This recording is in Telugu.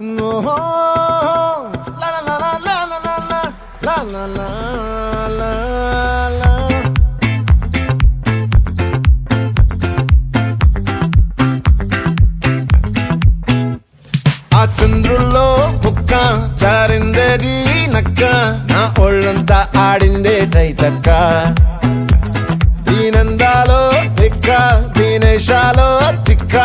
ఓహో లా లా లా లా లా లా లా లా లా లా లా. ఆ చంద్రుల్లో బుక్క జారిందేది నక్క, నా ఒళ్ళంతా ఆడిందే తైతక్క. దీనందాలో తిక్క, దీనేశాలో తిక్క,